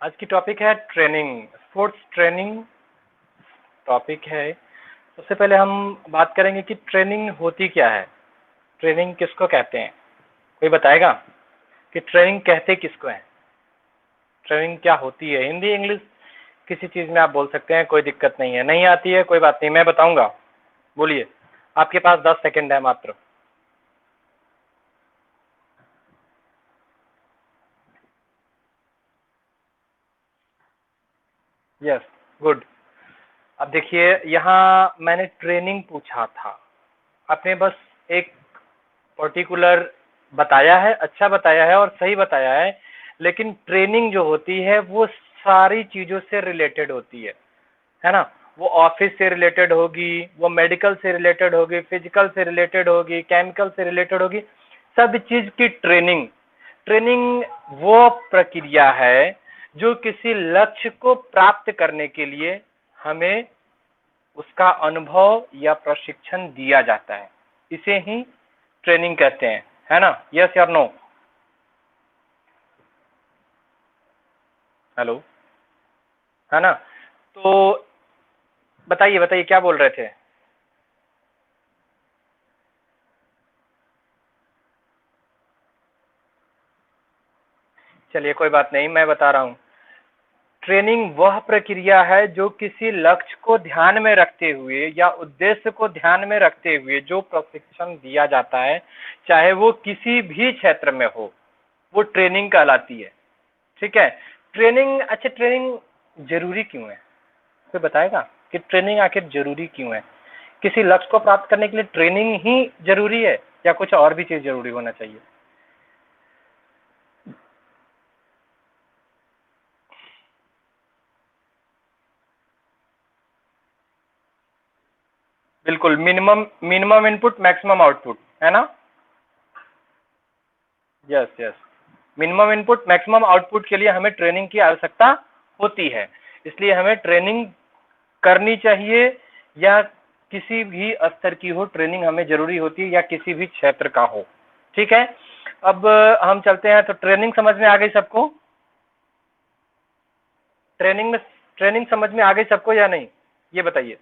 आज की टॉपिक है ट्रेनिंग, स्पोर्ट्स ट्रेनिंग टॉपिक है। सबसे पहले हम बात करेंगे कि ट्रेनिंग होती क्या है, ट्रेनिंग किसको कहते हैं। कोई बताएगा कि ट्रेनिंग कहते किसको है, ट्रेनिंग क्या होती है। हिंदी इंग्लिश किसी चीज़ में आप बोल सकते हैं, कोई दिक्कत नहीं है। नहीं आती है कोई बात नहीं, मैं बताऊंगा। बोलिए, आपके पास 10 सेकंड है मात्र। Yes, good. अब देखिए, यहाँ मैंने ट्रेनिंग पूछा था, आपने बस एक पर्टिकुलर बताया है, अच्छा बताया है और सही बताया है। लेकिन ट्रेनिंग जो होती है वो सारी चीजों से रिलेटेड होती है ना। वो ऑफिस से रिलेटेड होगी, वो मेडिकल से रिलेटेड होगी, फिजिकल से रिलेटेड होगी, केमिकल से रिलेटेड होगी। सब चीज की ट्रेनिंग, ट्रेनिंग वो प्रक्रिया है जो किसी लक्ष्य को प्राप्त करने के लिए हमें उसका अनुभव या प्रशिक्षण दिया जाता है, इसे ही ट्रेनिंग कहते हैं, है ना। यस या नो। हेलो, है ना। तो बताइए बताइए क्या बोल रहे थे। चलिए कोई बात नहीं, मैं बता रहा हूँ। ट्रेनिंग वह प्रक्रिया है जो किसी लक्ष्य को ध्यान में रखते हुए या उद्देश्य को ध्यान में रखते हुए जो प्रशिक्षण दिया जाता है, चाहे वो किसी भी क्षेत्र में हो, वो ट्रेनिंग कहलाती है। ठीक है। ट्रेनिंग, अच्छा ट्रेनिंग जरूरी क्यों है, कोई बताएगा कि ट्रेनिंग आखिर जरूरी क्यों है। किसी लक्ष्य को प्राप्त करने के लिए ट्रेनिंग ही जरूरी है या कुछ और भी चीज जरूरी होना चाहिए। बिल्कुल, minimum minimum input maximum output, है ना। Yes yes, minimum input maximum output के लिए हमें ट्रेनिंग की आवश्यकता होती है। इसलिए हमें ट्रेनिंग करनी चाहिए, या किसी भी स्तर की हो ट्रेनिंग हमें जरूरी होती है, या किसी भी क्षेत्र का हो। ठीक है। अब हम चलते हैं, तो ट्रेनिंग समझ में आ गई सबको। ट्रेनिंग में, ट्रेनिंग समझ में आ गई सबको या नहीं, ये बताइए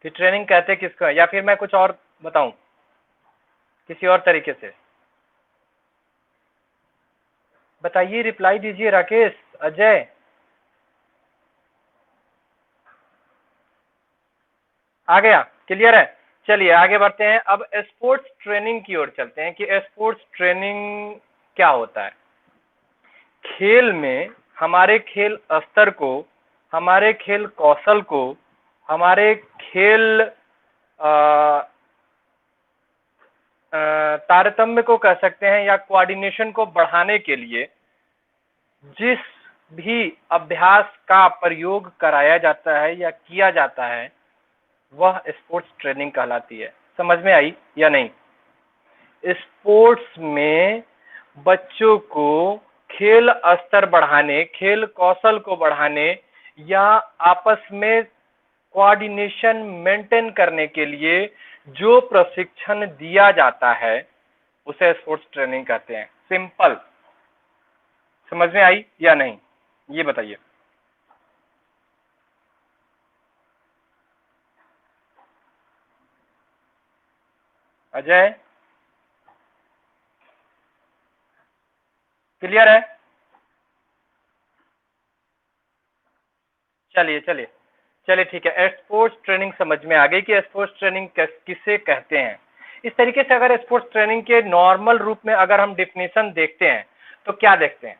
कि ट्रेनिंग कहते किसको है, या फिर मैं कुछ और बताऊं किसी और तरीके से। बताइए, रिप्लाई दीजिए। राकेश, अजय, आ गया, क्लियर है। चलिए आगे बढ़ते हैं। अब स्पोर्ट्स ट्रेनिंग की ओर चलते हैं कि स्पोर्ट्स ट्रेनिंग क्या होता है। खेल में हमारे खेल स्तर को, हमारे खेल कौशल को, हमारे खेल तारतम्य को कह सकते हैं, या कोऑर्डिनेशन को बढ़ाने के लिए जिस भी अभ्यास का प्रयोग कराया जाता है या किया जाता है, वह स्पोर्ट्स ट्रेनिंग कहलाती है। समझ में आई या नहीं। स्पोर्ट्स में बच्चों को खेल स्तर बढ़ाने, खेल कौशल को बढ़ाने, या आपस में कोऑर्डिनेशन मेंटेन करने के लिए जो प्रशिक्षण दिया जाता है, उसे स्पोर्ट्स ट्रेनिंग कहते हैं। सिंपल। समझ में आई या नहीं, ये बताइए। अजय, क्लियर है। चलिए चलिए चलिए, ठीक है। स्पोर्ट्स ट्रेनिंग समझ में आ गई कि स्पोर्ट्स ट्रेनिंग किसे कहते हैं। इस तरीके से अगर स्पोर्ट्स ट्रेनिंग के नॉर्मल रूप में अगर हम डिफिनेशन देखते हैं, तो क्या देखते हैं।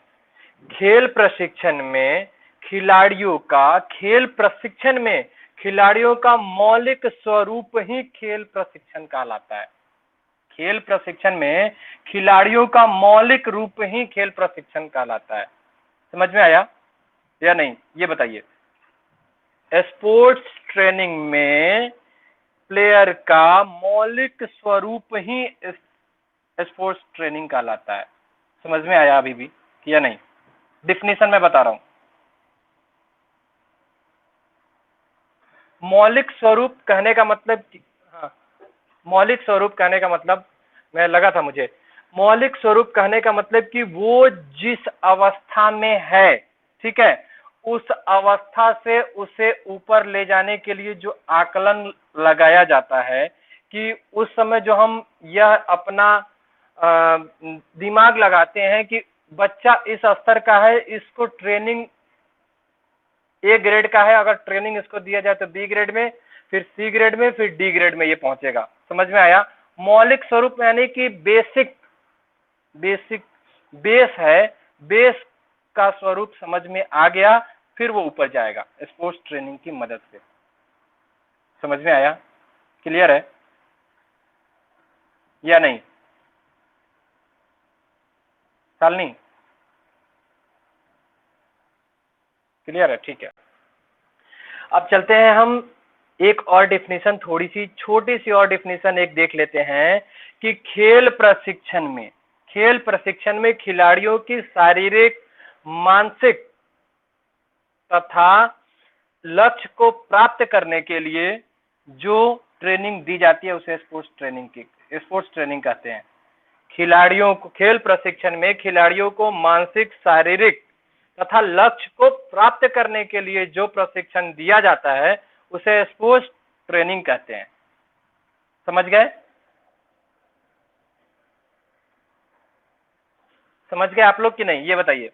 खेल प्रशिक्षण में खिलाड़ियों का, खेल प्रशिक्षण में खिलाड़ियों का मौलिक स्वरूप ही खेल प्रशिक्षण कहलाता है। खेल प्रशिक्षण में खिलाड़ियों का मौलिक रूप ही खेल प्रशिक्षण कहलाता है। समझ में आया या नहीं, ये बताइए। स्पोर्ट्स ट्रेनिंग में प्लेयर का मौलिक स्वरूप ही स्पोर्ट्स ट्रेनिंग कहलाता है। समझ में आया अभी भी या नहीं, डिफिनेशन में बता रहा हूं। मौलिक स्वरूप कहने का मतलब, हाँ, मौलिक स्वरूप कहने का मतलब, मैं लगा था मुझे, मौलिक स्वरूप कहने का मतलब कि वो जिस अवस्था में है, ठीक है, उस अवस्था से उसे ऊपर ले जाने के लिए जो आकलन लगाया जाता है कि उस समय जो हम यह अपना दिमाग लगाते हैं कि बच्चा इस स्तर का है, इसको ट्रेनिंग ए ग्रेड का है, अगर ट्रेनिंग इसको दिया जाए तो बी ग्रेड में, फिर सी ग्रेड में, फिर डी ग्रेड में ये पहुंचेगा। समझ में आया? मौलिक स्वरूप यानी कि बेसिक बेसिक बेस है, बेस का स्वरूप समझ में आ गया, फिर वो ऊपर जाएगा स्पोर्ट्स ट्रेनिंग की मदद से। समझ में आया? क्लियर है या नहीं शालिनी? क्लियर है? ठीक है, अब चलते हैं हम एक और डेफिनेशन, थोड़ी सी छोटी सी और डेफिनेशन एक देख लेते हैं कि खेल प्रशिक्षण में खिलाड़ियों की शारीरिक, मानसिक तथा लक्ष्य को प्राप्त करने के लिए जो ट्रेनिंग दी जाती है उसे स्पोर्ट्स ट्रेनिंग कहते हैं। खिलाड़ियों को खेल प्रशिक्षण में खिलाड़ियों को मानसिक, शारीरिक तथा लक्ष्य को प्राप्त करने के लिए जो प्रशिक्षण दिया जाता है उसे स्पोर्ट्स ट्रेनिंग कहते हैं। समझ गए? समझ गए आप लोग कि नहीं, ये बताइए।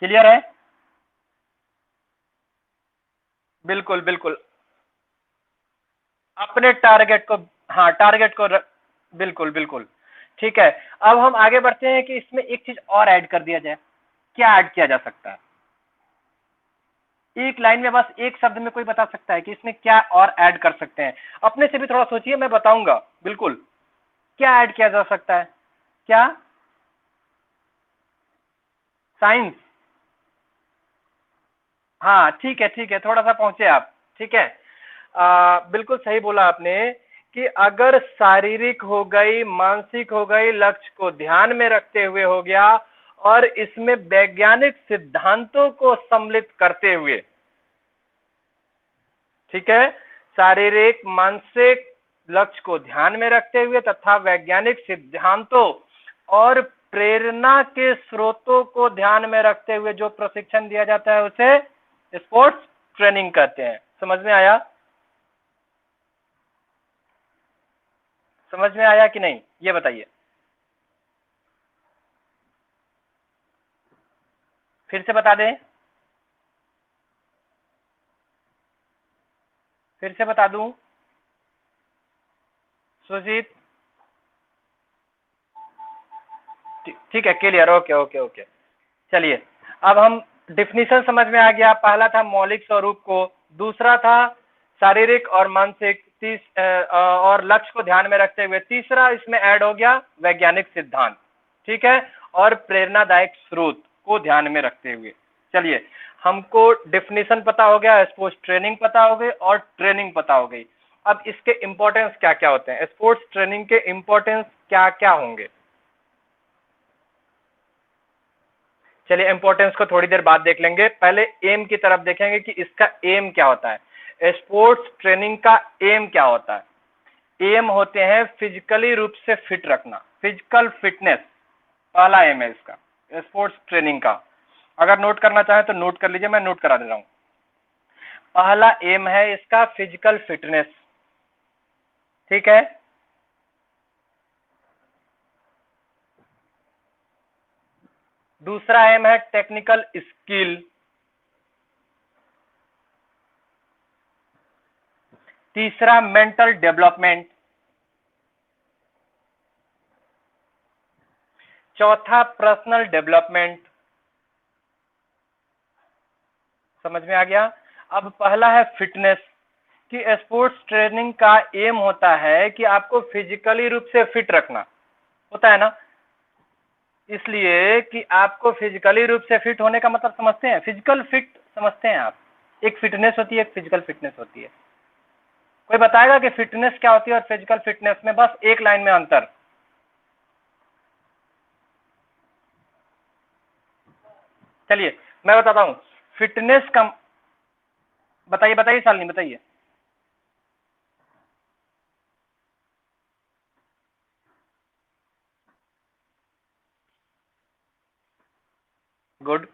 क्लियर है? बिल्कुल बिल्कुल, अपने टारगेट को, हाँ टारगेट को बिल्कुल बिल्कुल, ठीक है। अब हम आगे बढ़ते हैं कि इसमें एक चीज और ऐड कर दिया जाए। क्या ऐड किया जा सकता है? एक लाइन में बस एक शब्द में कोई बता सकता है कि इसमें क्या और ऐड कर सकते हैं? अपने से भी थोड़ा सोचिए, मैं बताऊंगा बिल्कुल। क्या ऐड किया जा सकता है? क्या? साइंस? हाँ ठीक है, थोड़ा सा पहुंचे आप, ठीक है। बिल्कुल सही बोला आपने कि अगर शारीरिक हो गई, मानसिक हो गई, लक्ष्य को ध्यान में रखते हुए हो गया और इसमें वैज्ञानिक सिद्धांतों को सम्मिलित करते हुए, ठीक है, शारीरिक, मानसिक, लक्ष्य को ध्यान में रखते हुए तथा वैज्ञानिक सिद्धांतों और प्रेरणा के स्रोतों को ध्यान में रखते हुए जो प्रशिक्षण दिया जाता है उसे स्पोर्ट्स ट्रेनिंग कहते हैं। समझ में आया? समझ में आया कि नहीं, ये बताइए। फिर से बता दें? फिर से बता दूं? सुजीत? ठीक है, क्लियर, ओके ओके ओके। चलिए, अब हम डिफिनीशन समझ में आ गया। पहला था मौलिक स्वरूप को, दूसरा था शारीरिक और मानसिक, और लक्ष्य को ध्यान में रखते हुए, तीसरा इसमें ऐड हो गया वैज्ञानिक सिद्धांत, ठीक है, और प्रेरणादायक स्रोत को ध्यान में रखते हुए। चलिए, हमको डिफिनीशन पता हो गया, स्पोर्ट्स ट्रेनिंग पता हो गई और ट्रेनिंग पता हो गई। अब इसके इंपॉर्टेंस क्या क्या होते हैं, स्पोर्ट्स ट्रेनिंग के इंपॉर्टेंस क्या क्या होंगे? चलिए, इंपॉर्टेंस को थोड़ी देर बाद देख लेंगे, पहले एम की तरफ देखेंगे कि इसका एम क्या होता है। स्पोर्ट्स ट्रेनिंग का एम क्या होता है? एम होते हैं फिजिकली रूप से फिट रखना, फिजिकल फिटनेस पहला एम है इसका, स्पोर्ट्स ट्रेनिंग का। अगर नोट करना चाहे तो नोट कर लीजिए, मैं नोट करा दे रहा हूं। पहला एम है इसका फिजिकल फिटनेस, ठीक है। दूसरा एम है टेक्निकल स्किल। तीसरा मेंटल डेवलपमेंट। चौथा पर्सनल डेवलपमेंट। समझ में आ गया? अब पहला है फिटनेस, कि स्पोर्ट्स ट्रेनिंग का एम होता है कि आपको फिजिकली रूप से फिट रखना होता है ना, इसलिए कि आपको फिजिकली रूप से फिट होने का मतलब समझते हैं, फिजिकल फिट समझते हैं आप? एक फिटनेस होती है, एक फिजिकल फिटनेस होती है। कोई बताएगा कि फिटनेस क्या होती है और फिजिकल फिटनेस में बस एक लाइन में अंतर? चलिए मैं बताता हूं। फिटनेस का, बताइए बताइए शालिनी, बताइए। गुड।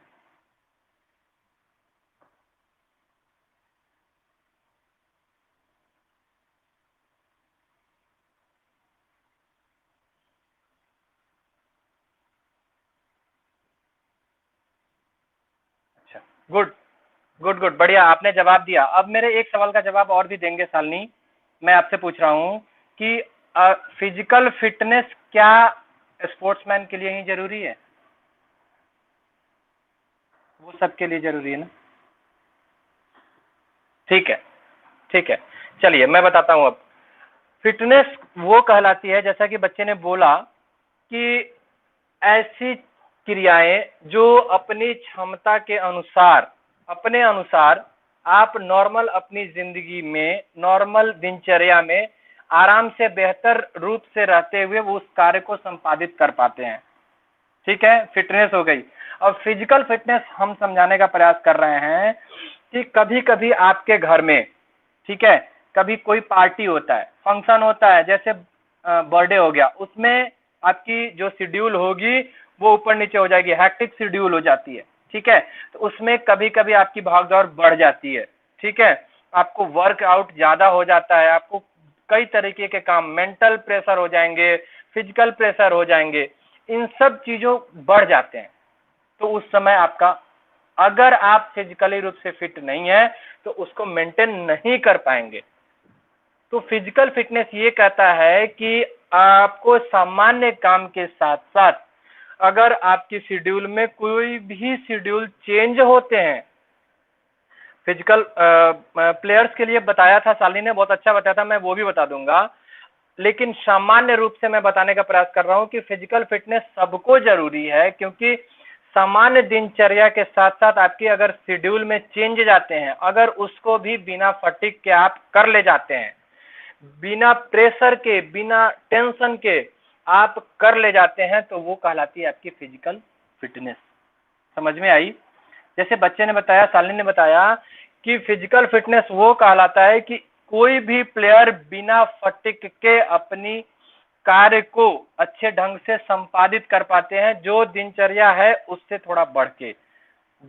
अच्छा, गुड गुड गुड, बढ़िया, आपने जवाब दिया। अब मेरे एक सवाल का जवाब और भी देंगे शालिनी। मैं आपसे पूछ रहा हूँ कि फिजिकल फिटनेस क्या स्पोर्ट्समैन के लिए ही जरूरी है? वो सबके लिए जरूरी है ना? ठीक है, ठीक है। चलिए मैं बताता हूँ अब। फिटनेस वो कहलाती है, जैसा कि बच्चे ने बोला, कि ऐसी क्रियाएं जो अपनी क्षमता के अनुसार, अपने अनुसार आप नॉर्मल अपनी जिंदगी में, नॉर्मल दिनचर्या में आराम से बेहतर रूप से रहते हुए वो उस कार्य को संपादित कर पाते हैं। ठीक है, फिटनेस हो गई। अब फिजिकल फिटनेस हम समझाने का प्रयास कर रहे हैं कि कभी कभी आपके घर में, ठीक है, कभी कोई पार्टी होता है, फंक्शन होता है, जैसे बर्थडे हो गया, उसमें आपकी जो शेड्यूल होगी वो ऊपर नीचे हो जाएगी, हैक्टिक शेड्यूल हो जाती है। ठीक है, तो उसमें कभी कभी आपकी भागदौड़ बढ़ जाती है। ठीक है, आपको वर्कआउट ज्यादा हो जाता है, आपको कई तरीके के काम, मेंटल प्रेशर हो जाएंगे, फिजिकल प्रेशर हो जाएंगे, इन सब चीजों बढ़ जाते हैं। तो उस समय आपका, अगर आप फिजिकली रूप से फिट नहीं है तो उसको मेंटेन नहीं कर पाएंगे। तो फिजिकल फिटनेस ये कहता है कि आपको सामान्य काम के साथ साथ, अगर आपकी शेड्यूल में कोई भी शेड्यूल चेंज होते हैं, फिजिकल प्लेयर्स के लिए बताया था शालिनी ने, बहुत अच्छा बताया था, मैं वो भी बता दूंगा। लेकिन सामान्य रूप से मैं बताने का प्रयास कर रहा हूं कि फिजिकल फिटनेस सबको जरूरी है, क्योंकि सामान्य दिनचर्या के साथ साथ आपकी अगर शेड्यूल में चेंज जाते हैं, अगर उसको भी बिना फटीग के आप कर ले जाते हैं, बिना प्रेशर के, बिना टेंशन के आप कर ले जाते हैं, तो वो कहलाती है आपकी फिजिकल फिटनेस। समझ में आई? जैसे बच्चे ने बताया, शालिनी ने बताया कि फिजिकल फिटनेस वो कहलाता है कि कोई भी प्लेयर बिना फटिक के अपनी कार्य को अच्छे ढंग से संपादित कर पाते हैं, जो दिनचर्या है उससे थोड़ा बढ़ के,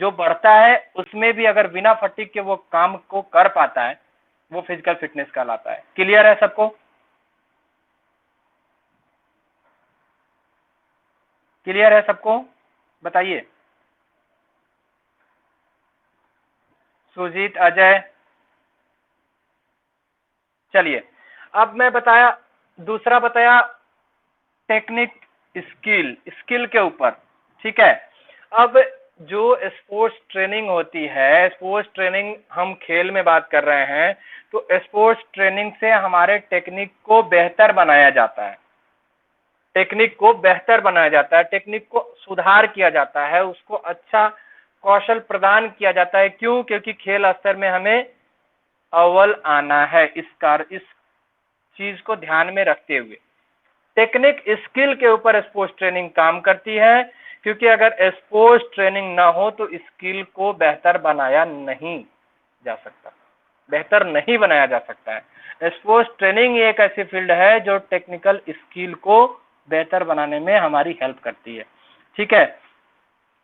जो बढ़ता है उसमें भी अगर बिना फटिक के वो काम को कर पाता है, वो फिजिकल फिटनेस कहलाता है। क्लियर है सबको? क्लियर है सबको? बताइए। सुजीत, अजय, चलिए। अब मैं बताया, दूसरा बताया टेक्निक, स्किल, स्किल के ऊपर। ठीक है, अब जो स्पोर्ट्स ट्रेनिंग होती है, स्पोर्ट्स ट्रेनिंग हम खेल में बात कर रहे हैं, तो स्पोर्ट्स ट्रेनिंग से हमारे टेक्निक को बेहतर बनाया जाता है, टेक्निक को बेहतर बनाया जाता है, टेक्निक को सुधार किया जाता है, उसको अच्छा कौशल प्रदान किया जाता है। क्यों? क्योंकि खेल स्तर में हमें अव्वल आना है, इस चीज को ध्यान में रखते हुए टेक्निक स्किल के ऊपर स्पोर्ट्स ट्रेनिंग काम करती है। क्योंकि अगर स्पोर्ट्स ट्रेनिंग ना हो तो स्किल को बेहतर बनाया नहीं जा सकता, बेहतर नहीं बनाया जा सकता है। स्पोर्ट्स ट्रेनिंग एक ऐसी फील्ड है जो टेक्निकल स्किल को बेहतर बनाने में हमारी हेल्प करती है। ठीक है,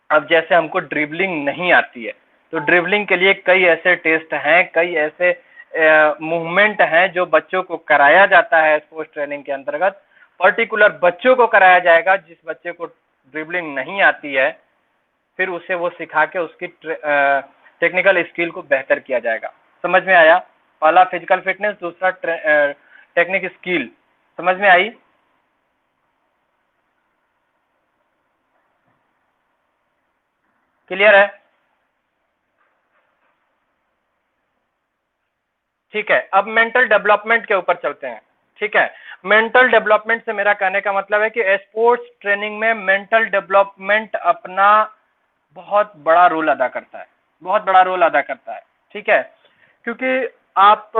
अब जैसे हमको ड्रिबलिंग नहीं आती है, तो ड्रिबलिंग के लिए कई ऐसे टेस्ट हैं, कई ऐसे मूवमेंट हैं जो बच्चों को कराया जाता है स्पोर्ट्स ट्रेनिंग के अंतर्गत। पर्टिकुलर बच्चों को कराया जाएगा, जिस बच्चे को ड्रिबलिंग नहीं आती है, फिर उसे वो सिखा के उसकी टेक्निकल स्किल को बेहतर किया जाएगा। समझ में आया? पहला फिजिकल फिटनेस, दूसरा टेक्निक स्किल। समझ में आई? क्लियर है? ठीक है, अब मेंटल डेवलपमेंट के ऊपर चलते हैं। ठीक है, मेंटल डेवलपमेंट से मेरा कहने का मतलब है कि स्पोर्ट्स ट्रेनिंग में मेंटल डेवलपमेंट अपना बहुत बड़ा रोल अदा करता है, बहुत बड़ा रोल अदा करता है। ठीक है, क्योंकि आप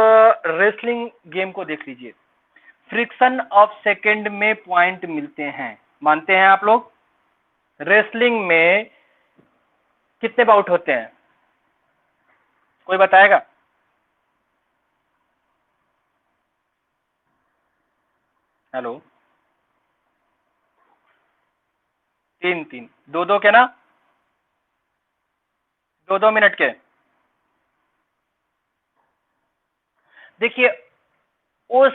रेसलिंग गेम को देख लीजिए, फ्रिक्शन ऑफ सेकंड में पॉइंट मिलते हैं, मानते हैं आप लोग? रेसलिंग में कितने बाउट होते हैं, कोई बताएगा? हेलो? तीन तीन, दो दो के ना? 2-2 मिनट के। देखिए, उस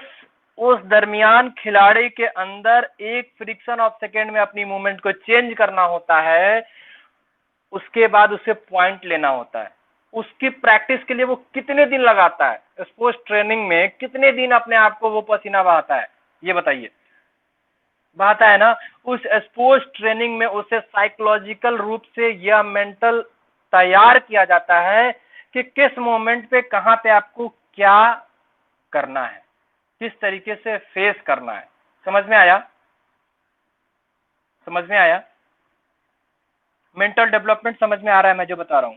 उस दरमियान खिलाड़ी के अंदर एक फ्रिक्शन ऑफ सेकेंड में अपनी मूवमेंट को चेंज करना होता है, उसके बाद उसे पॉइंट लेना होता है। उसकी प्रैक्टिस के लिए वो कितने दिन लगाता है, स्पोर्ट्स ट्रेनिंग में कितने दिन अपने आप को वो पसीना बहाता है, ये बताइए। बहाता है ना। उस स्पोर्ट्स ट्रेनिंग में उसे साइकोलॉजिकल रूप से यह मेंटल तैयार किया जाता है कि किस मोमेंट पे कहां पे आपको क्या करना है, किस तरीके से फेस करना है। समझ में आया? समझ में आया? मेंटल डेवलपमेंट समझ में आ रहा है मैं जो बता रहा हूं?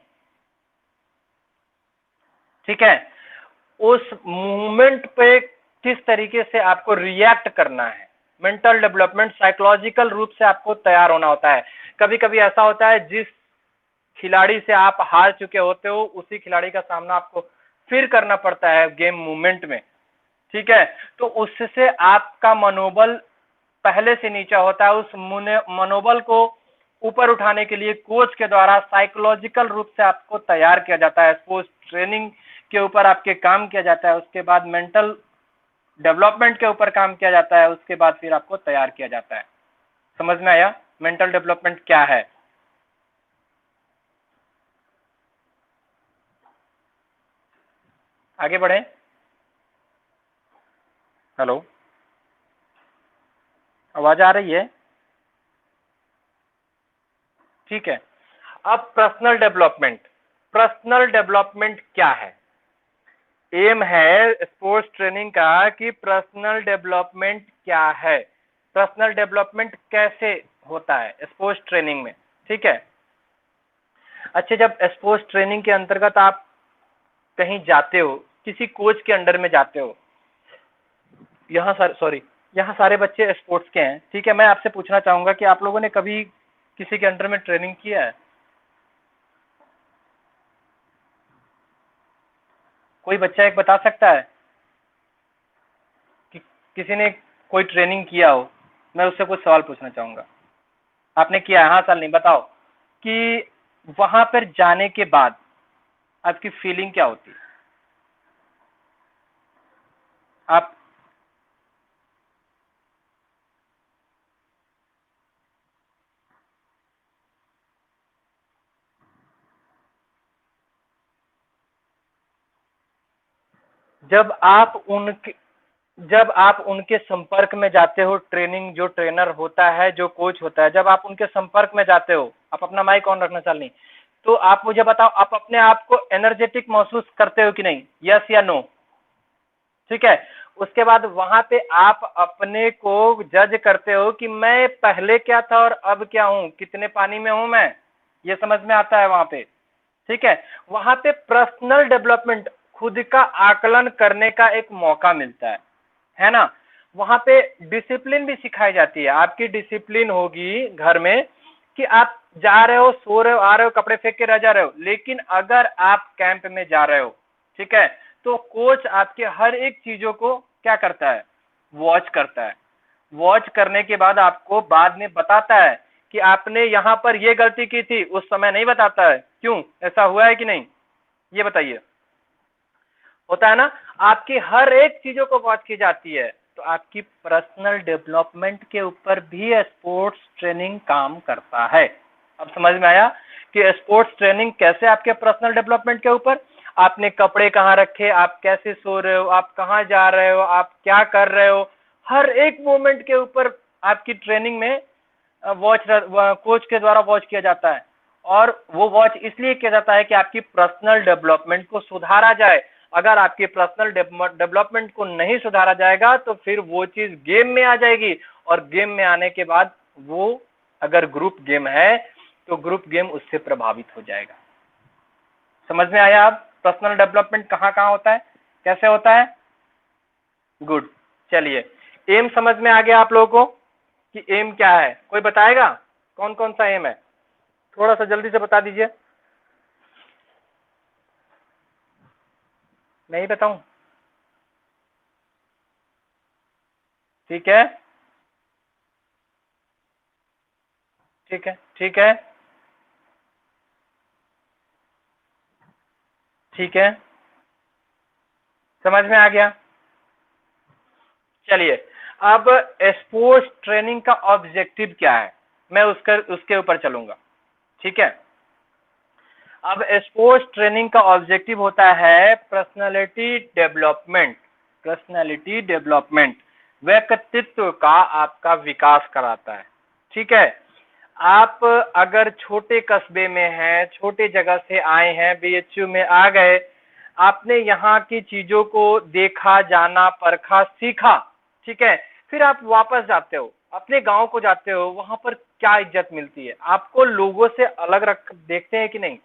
ठीक है। उस मूवमेंट पे किस तरीके से आपको रिएक्ट करना है, मेंटल डेवलपमेंट साइकोलॉजिकल रूप से आपको तैयार होना होता है। कभी कभी ऐसा होता है जिस खिलाड़ी से आप हार चुके होते हो उसी खिलाड़ी का सामना आपको फिर करना पड़ता है गेम मूवमेंट में। ठीक है, तो उससे आपका मनोबल पहले से नीचा होता है। उस मनोबल को ऊपर उठाने के लिए कोच के द्वारा साइकोलॉजिकल रूप से आपको तैयार किया जाता है, स्पोर्ट्स ट्रेनिंग के ऊपर आपके काम किया जाता है, उसके बाद मेंटल डेवलपमेंट के ऊपर काम किया जाता है, उसके बाद फिर आपको तैयार किया जाता है। समझ में आया मेंटल डेवलपमेंट क्या है? आगे बढ़े। हेलो, आवाज आ रही है? ठीक है। अब पर्सनल डेवलपमेंट, पर्सनल डेवलपमेंट क्या है? एम है स्पोर्ट्स ट्रेनिंग का कि पर्सनल डेवलपमेंट क्या है, पर्सनल डेवलपमेंट कैसे होता है स्पोर्ट्स ट्रेनिंग में। ठीक है। अच्छा, जब स्पोर्ट्स ट्रेनिंग के अंतर्गत आप कहीं जाते हो, किसी कोच के अंडर में जाते हो, यहाँ सर सॉरी, यहाँ सारे बच्चे स्पोर्ट्स के हैं। ठीक है, मैं आपसे पूछना चाहूंगा कि आप लोगों ने कभी किसी के अंडर में ट्रेनिंग किया है? कोई बच्चा एक बता सकता है कि किसी ने कोई ट्रेनिंग किया हो? मैं उससे कुछ सवाल पूछना चाहूंगा। आपने किया है? हाँ साल नहीं, बताओ कि वहां पर जाने के बाद आपकी फीलिंग क्या होती है? आप जब आप उनके जब आप उनके संपर्क में जाते हो, ट्रेनिंग जो ट्रेनर होता है, जो कोच होता है, जब आप उनके संपर्क में जाते हो, आप अपना माइक ऑन रखना चाल नहीं, तो आप मुझे बताओ, आप अपने आप को एनर्जेटिक महसूस करते हो कि नहीं? यस या नो? ठीक है। उसके बाद वहां पे आप अपने को जज करते हो कि मैं पहले क्या था और अब क्या हूं, कितने पानी में हूं मैं, ये समझ में आता है वहां पे। ठीक है। वहां पे पर्सनल डेवलपमेंट, खुद का आकलन करने का एक मौका मिलता है ना। वहां पे डिसिप्लिन भी सिखाई जाती है। आपकी डिसिप्लिन होगी घर में कि आप जा रहे हो, सो रहे हो, आ रहे हो, कपड़े फेंक के रह जा रहे हो, लेकिन अगर आप कैंप में जा रहे हो, ठीक है, तो कोच आपके हर एक चीजों को क्या करता है? वॉच करता है। वॉच करने के बाद आपको बाद में बताता है कि आपने यहाँ पर ये गलती की थी, उस समय नहीं बताता है। क्यों? ऐसा हुआ है कि नहीं, ये बताइए। होता है ना। आपकी हर एक चीजों को वॉच की जाती है। तो आपकी पर्सनल डेवलपमेंट के ऊपर भी स्पोर्ट्स ट्रेनिंग काम करता है। अब समझ में आया कि स्पोर्ट्स ट्रेनिंग कैसे आपके पर्सनल डेवलपमेंट के ऊपर, आपने कपड़े कहाँ रखे, आप कैसे सो रहे हो, आप कहाँ जा रहे हो, आप क्या कर रहे हो, हर एक मोमेंट के ऊपर आपकी ट्रेनिंग में वॉच कोच के द्वारा वॉच किया जाता है। और वो वॉच इसलिए किया जाता है कि आपकी पर्सनल डेवलपमेंट को सुधारा जाए। अगर आपकी पर्सनल डेवलपमेंट को नहीं सुधारा जाएगा तो फिर वो चीज गेम में आ जाएगी, और गेम में आने के बाद वो, अगर ग्रुप गेम है तो ग्रुप गेम उससे प्रभावित हो जाएगा। समझ में आया? अब पर्सनल डेवलपमेंट कहाँ कहाँ होता है, कैसे होता है? गुड। चलिए, एम समझ में आ गया आप लोगों को कि एम क्या है? कोई बताएगा कौन कौन सा एम है? थोड़ा सा जल्दी से बता दीजिए। नहीं बताऊं? ठीक है, ठीक है, ठीक है। ठीक है, समझ में आ गया। चलिए, अब स्पोर्ट्स ट्रेनिंग का ऑब्जेक्टिव क्या है, मैं उसके ऊपर चलूंगा। ठीक है, अब स्पोर्ट्स ट्रेनिंग का ऑब्जेक्टिव होता है पर्सनालिटी डेवलपमेंट। पर्सनालिटी डेवलपमेंट व्यक्तित्व का आपका विकास कराता है। ठीक है, आप अगर छोटे कस्बे में हैं, छोटे जगह से आए हैं, बीएचयू में आ गए, आपने यहाँ की चीजों को देखा, जाना, परखा, सीखा। ठीक है, फिर आप वापस जाते हो, अपने गांव को जाते हो, वहां पर क्या इज्जत मिलती है आपको, लोगों से अलग रख देखते हैं कि नहीं,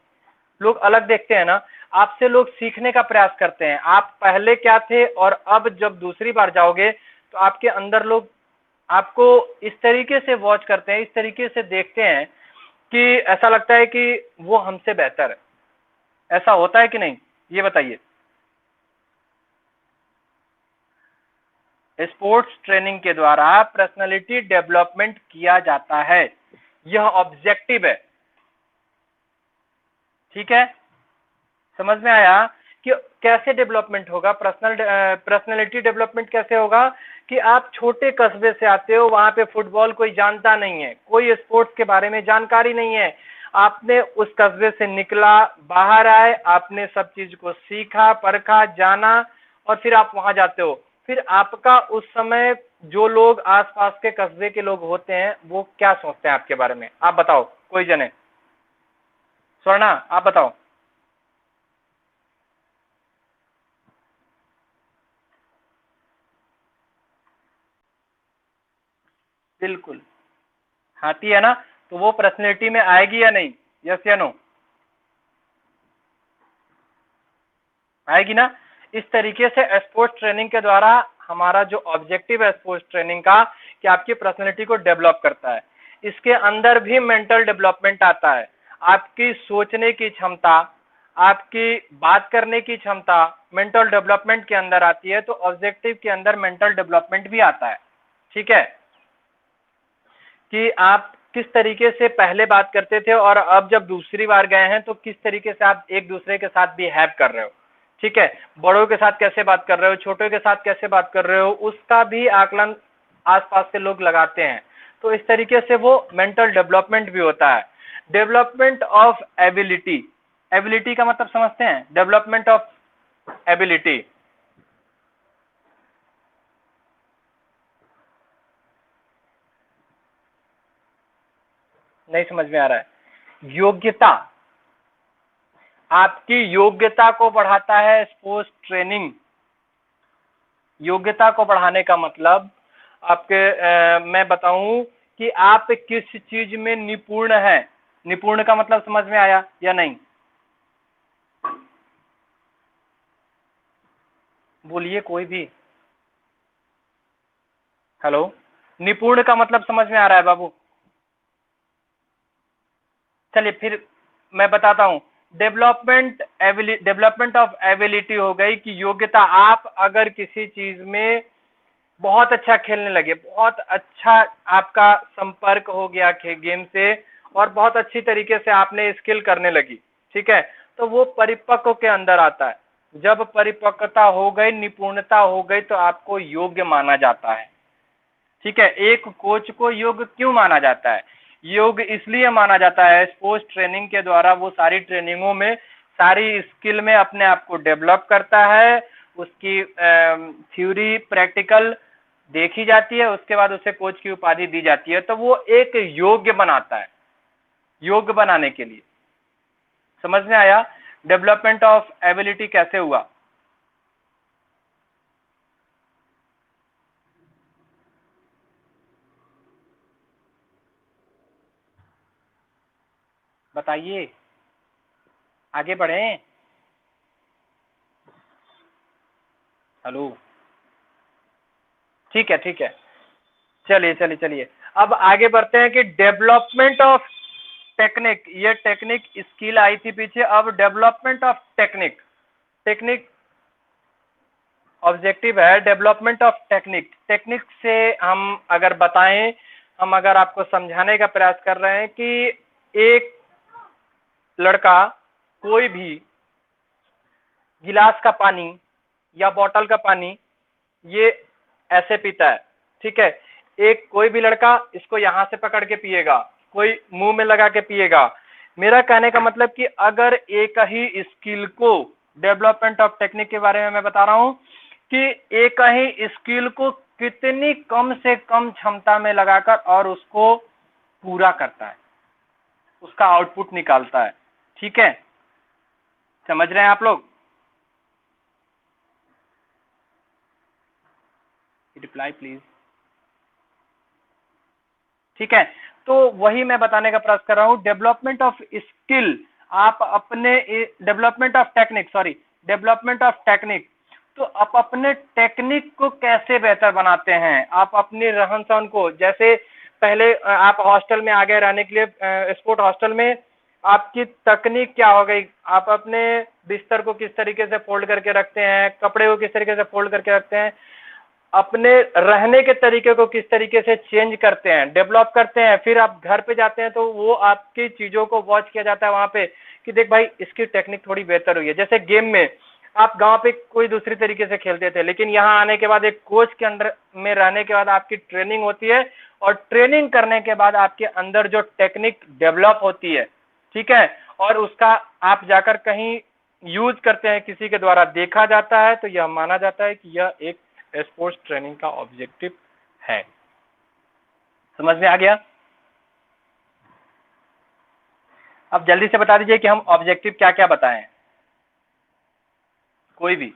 लोग अलग देखते हैं ना। आपसे लोग सीखने का प्रयास करते हैं, आप पहले क्या थे और अब जब दूसरी बार जाओगे तो आपके अंदर लोग आपको इस तरीके से वॉच करते हैं, इस तरीके से देखते हैं कि ऐसा लगता है कि वो हमसे बेहतर है। ऐसा होता है कि नहीं, ये बताइए। स्पोर्ट्स ट्रेनिंग के द्वारा पर्सनालिटी डेवलपमेंट किया जाता है, यह ऑब्जेक्टिव है। ठीक है, समझ में आया कि कैसे डेवलपमेंट होगा, पर्सनालिटी डेवलपमेंट कैसे होगा कि आप छोटे कस्बे से आते हो, वहां पे फुटबॉल कोई जानता नहीं है, कोई स्पोर्ट्स के बारे में जानकारी नहीं है, आपने उस कस्बे से निकला, बाहर आए, आपने सब चीज को सीखा, परखा, जाना, और फिर आप वहां जाते हो। फिर आपका उस समय जो लोग आसपास के कस्बे के लोग होते हैं वो क्या सोचते हैं आपके बारे में, आप बताओ, कोई जने। स्वर्णा, आप बताओ। बिल्कुल, आती है ना, तो वो पर्सनैलिटी में आएगी या नहीं, यस या नो, आएगी ना। इस तरीके से स्पोर्ट्स ट्रेनिंग के द्वारा हमारा जो ऑब्जेक्टिव है स्पोर्ट्स ट्रेनिंग का, कि आपकी पर्सनैलिटी को डेवलप करता है। इसके अंदर भी मेंटल डेवलपमेंट आता है, आपकी सोचने की क्षमता, आपकी बात करने की क्षमता मेंटल डेवलपमेंट के अंदर आती है, तो ऑब्जेक्टिव के अंदर मेंटल डेवलपमेंट भी आता है। ठीक है, कि आप किस तरीके से पहले बात करते थे और अब जब दूसरी बार गए हैं तो किस तरीके से आप एक दूसरे के साथ बिहेव कर रहे हो। ठीक है, बड़ों के साथ कैसे बात कर रहे हो, छोटों के साथ कैसे बात कर रहे हो, उसका भी आकलन आसपास से लोग लगाते हैं। तो इस तरीके से वो मेंटल डेवलपमेंट भी होता है। डेवलपमेंट ऑफ एबिलिटी, एबिलिटी का मतलब समझते हैं, डेवलपमेंट ऑफ एबिलिटी, नहीं समझ में आ रहा है। योग्यता, आपकी योग्यता को बढ़ाता है स्पोर्ट्स ट्रेनिंग। योग्यता को बढ़ाने का मतलब आपके मैं बताऊं कि आप किस चीज में निपुण है। निपुण का मतलब समझ में आया या नहीं, बोलिए कोई भी। हेलो, निपुण का मतलब समझ में आ रहा है बाबू। चलिए फिर मैं बताता हूं। डेवलपमेंट ऑफ एबिलिटी हो गई कि योग्यता, आप अगर किसी चीज में बहुत अच्छा खेलने लगे, बहुत अच्छा आपका संपर्क हो गया गेम से, और बहुत अच्छी तरीके से आपने स्किल करने लगी। ठीक है, तो वो परिपक्व के अंदर आता है। जब परिपक्वता हो गई, निपुणता हो गई, तो आपको योग्य माना जाता है। ठीक है, एक कोच को योग्य क्यों माना जाता है, योग्य इसलिए माना जाता है, स्पोर्ट्स ट्रेनिंग के द्वारा वो सारी ट्रेनिंगों में, सारी स्किल में अपने आप को डेवलप करता है, उसकी थ्योरी प्रैक्टिकल देखी जाती है, उसके बाद उसे कोच की उपाधि दी जाती है, तो वो एक योग्य बनाता है। योग्य बनाने के लिए, समझ में आया डेवलपमेंट ऑफ एबिलिटी कैसे हुआ। बताइए, आगे बढ़े। हेलो, ठीक है, ठीक है, चलिए चलिए चलिए, अब आगे बढ़ते हैं कि डेवलपमेंट ऑफ टेक्निक, ये टेक्निक स्किल आई थी पीछे, अब development of technique. Technique objective है, डेवलपमेंट ऑफ टेक्निक। टेक्निक से हम अगर बताएं, हम अगर आपको समझाने का प्रयास कर रहे हैं कि एक लड़का, कोई भी गिलास का पानी या बॉटल का पानी ये ऐसे पीता है, ठीक है। एक कोई भी लड़का इसको यहां से पकड़ के पिएगा, कोई मुंह में लगा के पिएगा। मेरा कहने का मतलब कि अगर एक ही स्किल को, डेवलपमेंट ऑफ टेक्निक के बारे में मैं बता रहा हूं कि एक ही स्किल को कितनी कम से कम क्षमता में लगाकर और उसको पूरा करता है, उसका आउटपुट निकालता है, ठीक है। समझ रहे हैं आप लोग? Reply please. ठीक है, तो वही मैं बताने का प्रयास कर रहा हूं, डेवलपमेंट ऑफ स्किल, आप अपने development of technique, sorry, development of technique. तो आप अपने टेक्निक को कैसे बेहतर बनाते हैं, आप अपनी रहन सहन को, जैसे पहले आप हॉस्टल में आ गए रहने के लिए, स्पोर्ट हॉस्टल में, आपकी तकनीक क्या हो गई, आप अपने बिस्तर को किस तरीके से फोल्ड करके रखते हैं, कपड़े को किस तरीके से फोल्ड करके रखते हैं, अपने रहने के तरीके को किस तरीके से चेंज करते हैं, डेवलप करते हैं। फिर आप घर पे जाते हैं तो वो आपकी चीजों को वॉच किया जाता है वहां पे कि देख भाई इसकी टेक्निक थोड़ी बेहतर हुई है। जैसे गेम में आप गांव पे कोई दूसरी तरीके से खेलते थे, लेकिन यहाँ आने के बाद एक कोच के अंडर में रहने के बाद आपकी ट्रेनिंग होती है, और ट्रेनिंग करने के बाद आपके अंदर जो टेक्निक डेवलप होती है, ठीक है, और उसका आप जाकर कहीं यूज करते हैं, किसी के द्वारा देखा जाता है, तो यह माना जाता है कि यह एक स्पोर्ट्स ट्रेनिंग का ऑब्जेक्टिव है। समझ में आ गया? अब जल्दी से बता दीजिए कि हम ऑब्जेक्टिव क्या क्या बताएं, कोई भी।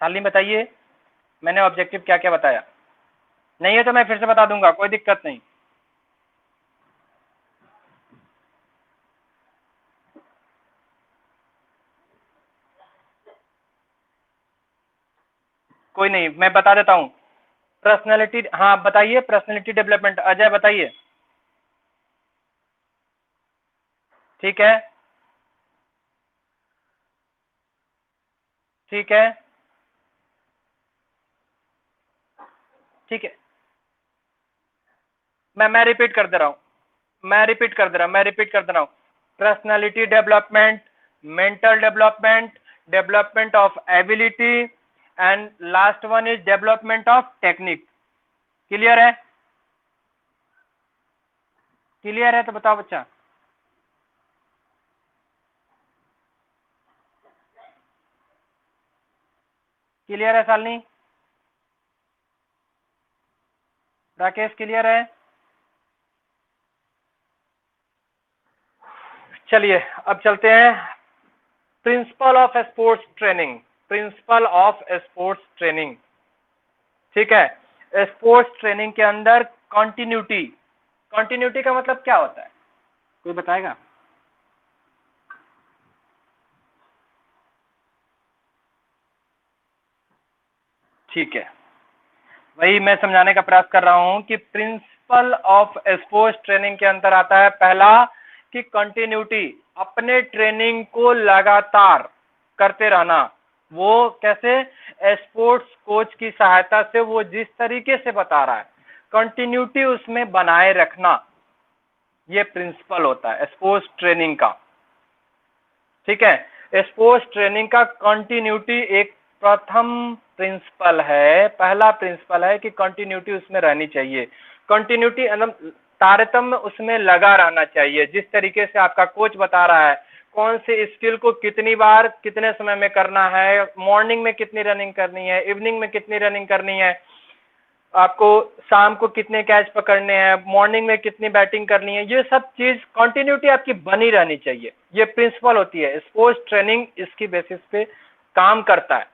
शालिनी बताइए, मैंने ऑब्जेक्टिव क्या क्या बताया? नहीं है तो मैं फिर से बता दूंगा, कोई दिक्कत नहीं। कोई नहीं, मैं बता देता हूं। पर्सनैलिटी, हाँ बताइए, पर्सनैलिटी डेवलपमेंट, अजय बताइए। ठीक है, ठीक है, ठीक है। मैं रिपीट कर दे रहा हूं, मैं रिपीट कर दे रहा हूं। Personality development, mental development, development of ability, and last one is development of technique. Clear है? क्लियर है तो बताओ बच्चा। क्लियर है शालिनी? राकेश क्लियर है? चलिए अब चलते हैं principle of sports training, principle of sports training. ठीक है, स्पोर्ट्स ट्रेनिंग के अंदर कंटिन्यूटी, कंटिन्यूटी का मतलब क्या होता है, कोई बताएगा? ठीक है, वही मैं समझाने का प्रयास कर रहा हूं कि प्रिंसिपल ऑफ स्पोर्ट्स ट्रेनिंग के अंदर आता है पहला कि कंटिन्यूटी, अपने ट्रेनिंग को लगातार करते रहना। वो कैसे? स्पोर्ट्स कोच की सहायता से, वो जिस तरीके से बता रहा है कंटिन्यूटी उसमें बनाए रखना, ये प्रिंसिपल होता है स्पोर्ट्स ट्रेनिंग का। ठीक है, स्पोर्ट्स ट्रेनिंग का कंटिन्यूटी एक प्रथम प्रिंसिपल है, पहला प्रिंसिपल है कि कंटिन्यूटी उसमें रहनी चाहिए। कंटिन्यूटी मतलब तारतम्य उसमें लगा रहना चाहिए, जिस तरीके से आपका कोच बता रहा है कौन से स्किल को कितनी बार कितने समय में करना है, मॉर्निंग में कितनी रनिंग करनी है, इवनिंग में कितनी रनिंग करनी है, आपको शाम को कितने कैच पकड़ने हैं, मॉर्निंग में कितनी बैटिंग करनी है, ये सब चीज कंटिन्यूटी आपकी बनी रहनी चाहिए, ये प्रिंसिपल होती है। स्पोर्ट्स ट्रेनिंग इसकी बेसिस पे काम करता है।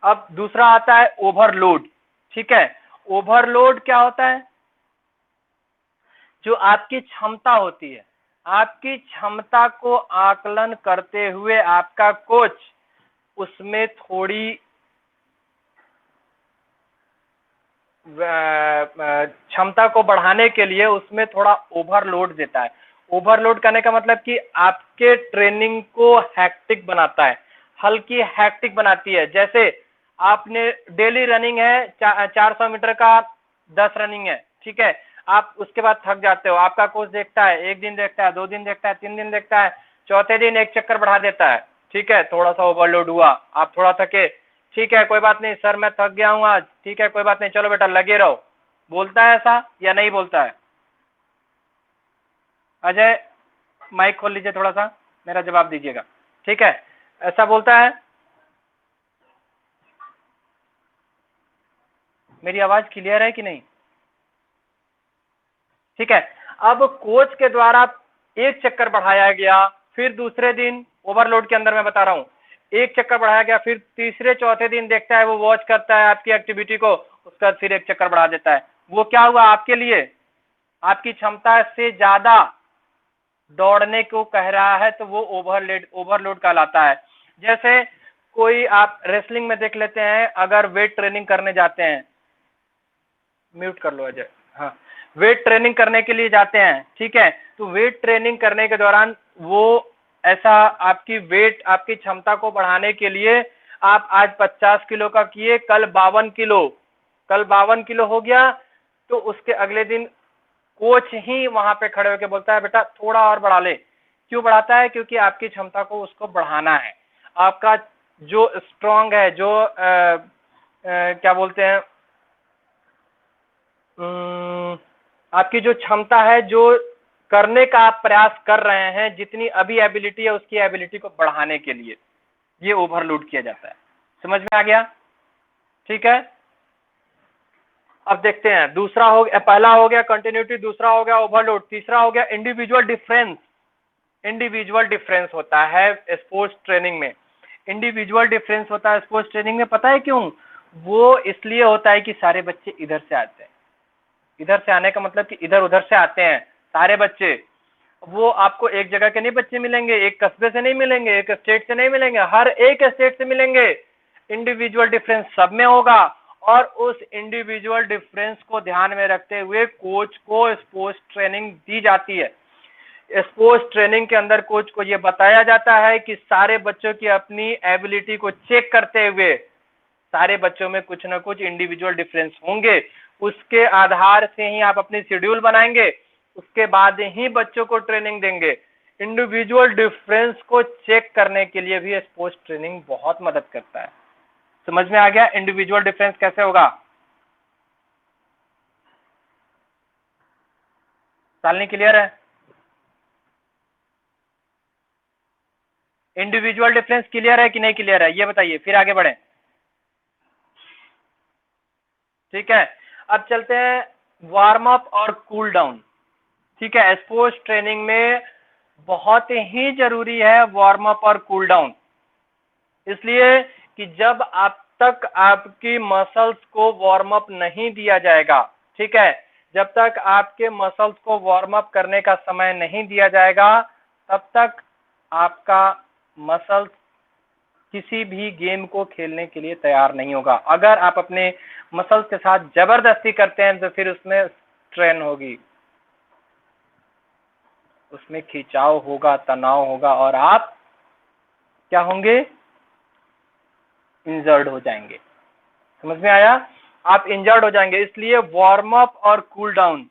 अब दूसरा आता है ओवरलोड। ठीक है, ओवरलोड क्या होता है? जो आपकी क्षमता होती है, आपकी क्षमता को आकलन करते हुए आपका कोच उसमें थोड़ी क्षमता को बढ़ाने के लिए उसमें थोड़ा ओवरलोड देता है। ओवरलोड करने का मतलब कि आपके ट्रेनिंग को हैक्टिक बनाता है, हल्की हैक्टिक बनाती है। जैसे आपने डेली रनिंग है 400 मीटर का 10 रनिंग है, ठीक है, आप उसके बाद थक जाते हो, आपका कोच देखता है, 1 दिन देखता है, 2 दिन देखता है, 3 दिन देखता है, चौथे दिन 1 चक्कर बढ़ा देता है। ठीक है, थोड़ा सा ओवरलोड हुआ, आप थोड़ा थके, ठीक है कोई बात नहीं सर मैं थक गया हूँ आज, ठीक है कोई बात नहीं, चलो बेटा लगे रहो। बोलता है ऐसा या नहीं बोलता है? अजय माइक खोल लीजिए थोड़ा सा, मेरा जवाब दीजिएगा। ठीक है, ऐसा बोलता है? मेरी आवाज क्लियर है कि नहीं? ठीक है, अब कोच के द्वारा 1 चक्कर बढ़ाया गया, फिर दूसरे दिन ओवरलोड के अंदर मैं बता रहा हूं 1 चक्कर बढ़ाया गया, फिर तीसरे चौथे दिन देखता है, वो वॉच करता है आपकी एक्टिविटी को, उसके बाद फिर 1 चक्कर बढ़ा देता है। वो क्या हुआ आपके लिए? आपकी क्षमता से ज्यादा दौड़ने को कह रहा है, तो वो ओवरलोड कहलाता है। जैसे कोई आप रेसलिंग में देख लेते हैं, अगर वेट ट्रेनिंग करने जाते हैं, म्यूट कर लो अजय, हाँ, वेट ट्रेनिंग करने के लिए जाते हैं, ठीक है, तो वेट ट्रेनिंग करने के दौरान वो ऐसा आपकी वेट, आपकी क्षमता को बढ़ाने के लिए आप आज 50 किलो का किए, कल 52 किलो हो गया, तो उसके अगले दिन कोच ही वहां पे खड़े होकर बोलता है बेटा थोड़ा और बढ़ा ले। क्यों बढ़ाता है? क्योंकि आपकी क्षमता को उसको बढ़ाना है। आपका जो स्ट्रांग है, जो क्या बोलते हैं, आपकी जो क्षमता है, जो करने का आप प्रयास कर रहे हैं, जितनी अभी एबिलिटी है उसकी एबिलिटी को बढ़ाने के लिए ये ओवरलोड किया जाता है। समझ में आ गया? ठीक है, अब देखते हैं दूसरा हो गया, पहला हो गया कंटिन्यूटी, दूसरा हो गया ओवरलोड, तीसरा हो गया इंडिविजुअल डिफरेंस। इंडिविजुअल डिफरेंस होता है स्पोर्ट्स ट्रेनिंग में। इंडिविजुअल डिफरेंस होता है स्पोर्ट्स ट्रेनिंग में, पता है क्यों? वो इसलिए होता है कि सारे बच्चे इधर से आते हैं, इधर से आने का मतलब कि इधर उधर से आते हैं सारे बच्चे। वो आपको एक जगह के नहीं बच्चे मिलेंगे, एक कस्बे से नहीं मिलेंगे, एक स्टेट से नहीं मिलेंगे, हर एक स्टेट से मिलेंगे। इंडिविजुअल डिफरेंस सब में होगा, और उस इंडिविजुअल डिफरेंस को ध्यान में रखते हुए कोच को स्पोर्ट्स ट्रेनिंग दी जाती है। स्पोर्ट्स ट्रेनिंग के अंदर कोच को यह बताया जाता है कि सारे बच्चों की अपनी एबिलिटी को चेक करते हुए, सारे बच्चों में कुछ ना कुछ इंडिविजुअल डिफरेंस होंगे, उसके आधार से ही आप अपनी शेड्यूल बनाएंगे, उसके बाद ही बच्चों को ट्रेनिंग देंगे। इंडिविजुअल डिफरेंस को चेक करने के लिए भी स्पोर्ट्स ट्रेनिंग बहुत मदद करता है। समझ में आ गया इंडिविजुअल डिफरेंस कैसे होगा? सालनी क्लियर है? इंडिविजुअल डिफरेंस क्लियर है कि नहीं क्लियर है, ये बताइए, फिर आगे बढ़े। ठीक है, अब चलते हैं वार्म अप और कूल डाउन। ठीक है, स्पोर्ट्स ट्रेनिंग में बहुत ही जरूरी है वार्म अप और कूल डाउन, इसलिए कि जब आप तक आपकी मसल्स को वार्म अप नहीं दिया जाएगा, ठीक है, जब तक आपके मसल्स को वार्म अप करने का समय नहीं दिया जाएगा, तब तक आपका मसल्स किसी भी गेम को खेलने के लिए तैयार नहीं होगा। अगर आप अपने मसल्स के साथ जबरदस्ती करते हैं तो फिर उसमें स्ट्रेन होगी, उसमें खिंचाव होगा, तनाव होगा, और आप क्या होंगे? इंजर्ड हो जाएंगे। समझ में आया? आप इंजर्ड हो जाएंगे। इसलिए वार्म अप और कूल डाउन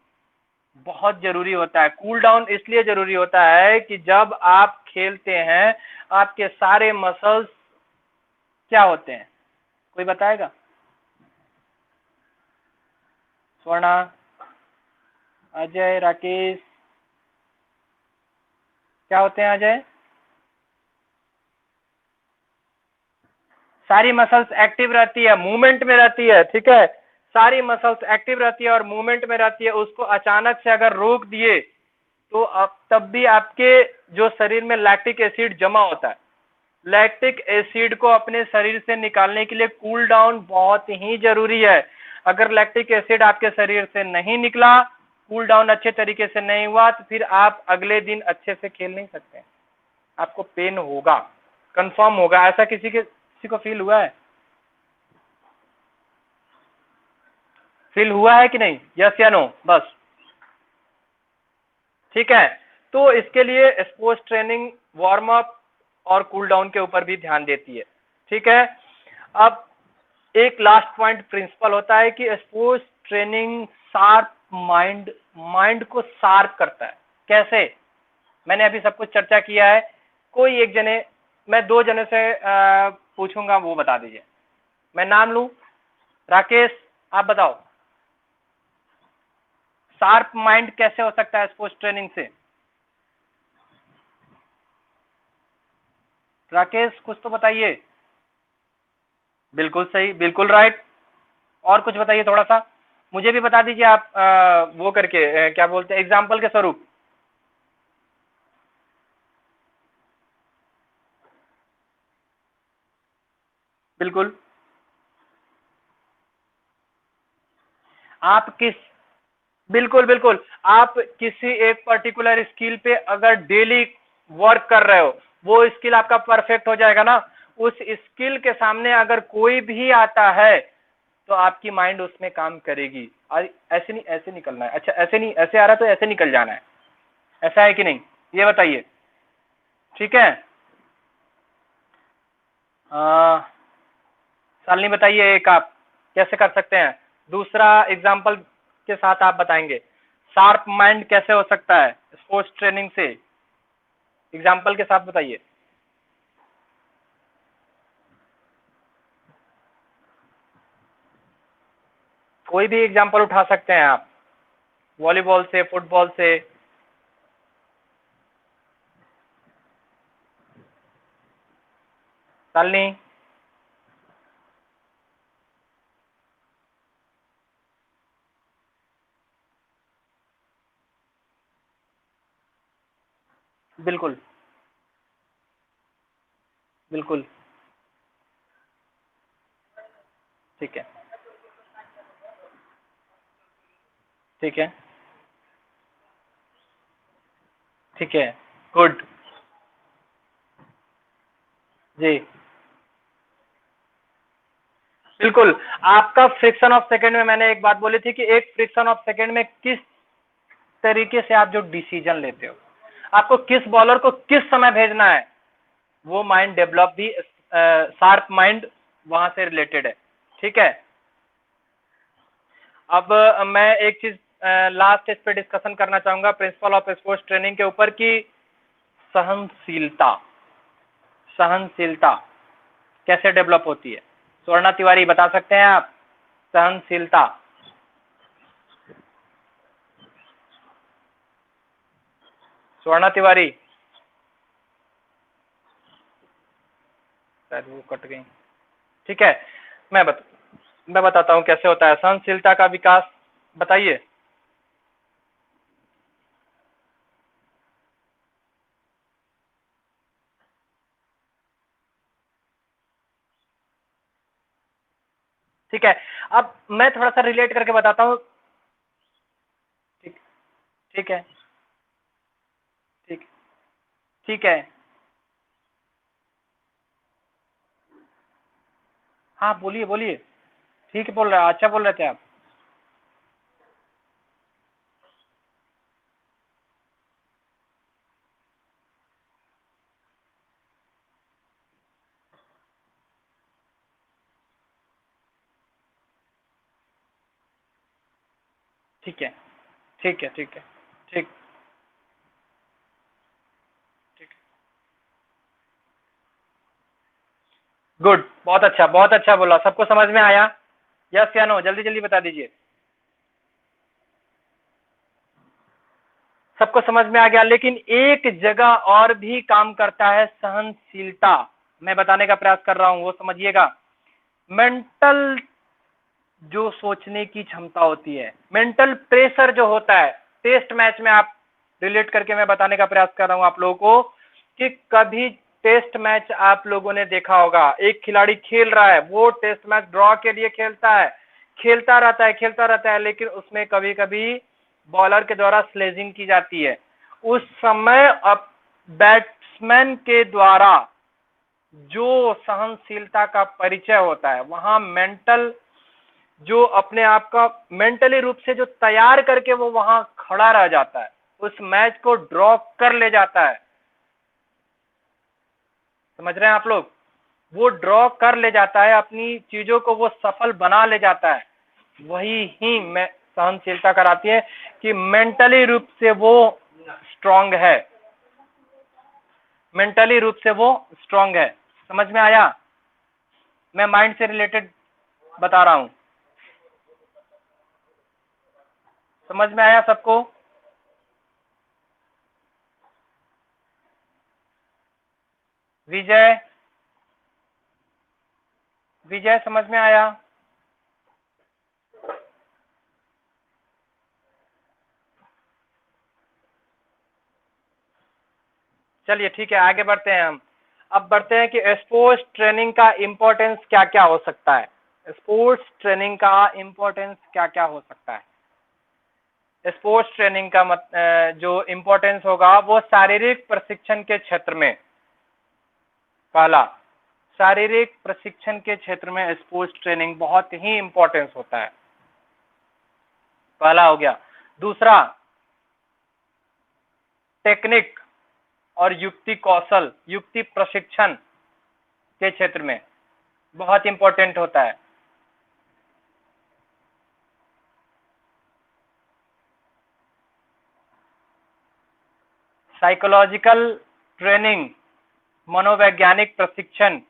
बहुत जरूरी होता है। कूल डाउन इसलिए जरूरी होता है कि जब आप खेलते हैं आपके सारे मसल्स क्या होते हैं, कोई बताएगा? स्वर्णा, अजय, राकेश, क्या होते हैं अजय? सारी मसल्स एक्टिव रहती है, मूवमेंट में रहती है, ठीक है, सारी मसल्स एक्टिव रहती है और मूवमेंट में रहती है। उसको अचानक से अगर रोक दिए तो अब तब भी आपके जो शरीर में लैक्टिक एसिड जमा होता है, लैक्टिक एसिड को अपने शरीर से निकालने के लिए कूल डाउन बहुत ही जरूरी है। अगर लैक्टिक एसिड आपके शरीर से नहीं निकला, कूल डाउन अच्छे तरीके से नहीं हुआ, तो फिर आप अगले दिन अच्छे से खेल नहीं सकते, आपको पेन होगा, कंफर्म होगा। ऐसा किसी को फील हुआ है? फील हुआ है कि नहीं? यस या नो बस। ठीक है, तो इसके लिए स्पोर्ट्स ट्रेनिंग वार्म अप और कूल डाउन के ऊपर भी ध्यान देती है। ठीक है, अब एक लास्ट पॉइंट प्रिंसिपल होता है कि sports training sharp mind mind को शार्प करता है। कैसे? मैंने अभी सब कुछ चर्चा किया है। कोई एक जने, मैं 2 जने से पूछूंगा, वो बता दीजिए। मैं नाम लूं, राकेश, आप बताओ शार्प माइंड कैसे हो सकता है स्पोर्ट्स ट्रेनिंग से? राकेश कुछ तो बताइए। बिल्कुल सही, बिल्कुल राइट। और कुछ बताइए थोड़ा सा, मुझे भी बता दीजिए आप, वो करके क्या बोलते हैं, एग्जाम्पल के स्वरूप। बिल्कुल। आप किस, बिल्कुल बिल्कुल, आप किसी एक पर्टिकुलर स्किल पे अगर डेली वर्क कर रहे हो, वो स्किल आपका परफेक्ट हो जाएगा ना। उस स्किल के सामने अगर कोई भी आता है तो आपकी माइंड उसमें काम करेगी। ऐसे नहीं, ऐसे निकलना है, अच्छा ऐसे नहीं, ऐसे आ रहा है तो ऐसे निकल जाना है, ऐसा है कि नहीं, ये बताइए। ठीक है, शालिनी बताइए एक आप कैसे कर सकते हैं, दूसरा एग्जाम्पल के साथ आप बताएंगे शार्प माइंड कैसे हो सकता है स्पोर्ट्स ट्रेनिंग से, एग्जाम्पल के साथ बताइए। कोई भी एग्जाम्पल उठा सकते हैं आप, वॉलीबॉल से, फुटबॉल से। शालिनी, बिल्कुल बिल्कुल। ठीक है, ठीक है, ठीक है, गुड। जी, बिल्कुल। आपका फ्रिक्शन ऑफ सेकंड में, मैंने एक बात बोली थी कि एक फ्रिक्शन ऑफ सेकंड में किस तरीके से आप जो डिसीजन लेते हो, आपको किस बॉलर को किस समय भेजना है, वो माइंड डेवलप भी, शार्प माइंड वहां से रिलेटेड है। ठीक है, अब मैं एक चीज लास्ट इस पे डिस्कशन करना चाहूंगा प्रिंसिपल ऑफ स्पोर्ट्स ट्रेनिंग के ऊपर की, सहनशीलता। सहनशीलता कैसे डेवलप होती है, स्वर्णा तिवारी बता सकते हैं आप? सहनशीलता। स्वर्णा तिवारी, शायद वो कट गई। ठीक है, मैं बता मैं बताता हूँ कैसे होता है सहनशीलता का विकास, बताइए। ठीक है, अब मैं थोड़ा सा रिलेट करके बताता हूँ। ठीक, ठीक है, ठीक, ठीक है। हाँ बोलिए बोलिए, ठीक बोल रहे हैं, अच्छा बोल रहे थे आप। ठीक है, ठीक है, ठीक है, ठीक, ठीक। गुड, बहुत अच्छा बोला, सबको समझ में आया? यस या नो, जल्दी जल्दी बता दीजिए। सबको समझ में आ गया, लेकिन एक जगह और भी काम करता है सहनशीलता, मैं बताने का प्रयास कर रहा हूं, वो समझिएगा। मेंटल जो सोचने की क्षमता होती है, मेंटल प्रेशर जो होता है, टेस्ट मैच में आप रिलेट करके मैं बताने का प्रयास कर रहा हूं आप लोगों को कि कभी टेस्ट मैच आप लोगों ने देखा होगा, एक खिलाड़ी खेल रहा है, वो टेस्ट मैच ड्रॉ के लिए खेलता है, खेलता रहता है, खेलता रहता है, लेकिन उसमें कभी कभी बॉलर के द्वारा स्लेजिंग की जाती है। उस समय अब बैट्समैन के द्वारा जो सहनशीलता का परिचय होता है, वहां मेंटल, जो अपने आप का मेंटली रूप से जो तैयार करके वो वहां खड़ा रह जाता है, उस मैच को ड्रॉ कर ले जाता है। समझ रहे हैं आप लोग? वो ड्रॉ कर ले जाता है, अपनी चीजों को वो सफल बना ले जाता है। वही ही मैं सहनशीलता कराती है कि मेंटली रूप से वो स्ट्रांग है, मेंटली रूप से वो स्ट्रांग है। समझ में आया? मैं माइंड से रिलेटेड बता रहा हूं। समझ में आया सबको? विजय, विजय समझ में आया? चलिए ठीक है, आगे बढ़ते हैं हम। अब बढ़ते हैं कि स्पोर्ट्स ट्रेनिंग का इंपॉर्टेंस क्या क्या हो सकता है। स्पोर्ट्स ट्रेनिंग का इंपॉर्टेंस क्या क्या हो सकता है। स्पोर्ट्स ट्रेनिंग का जो इंपॉर्टेंस होगा वो शारीरिक प्रशिक्षण के क्षेत्र में, पहला, शारीरिक प्रशिक्षण के क्षेत्र में स्पोर्ट्स ट्रेनिंग बहुत ही इंपॉर्टेंस होता है, पहला हो गया। दूसरा, टेक्निक और युक्ति कौशल, युक्ति प्रशिक्षण के क्षेत्र में बहुत इंपॉर्टेंट होता है। साइकोलॉजिकल ट्रेनिंग, मनोवैज्ञानिक प्रशिक्षण,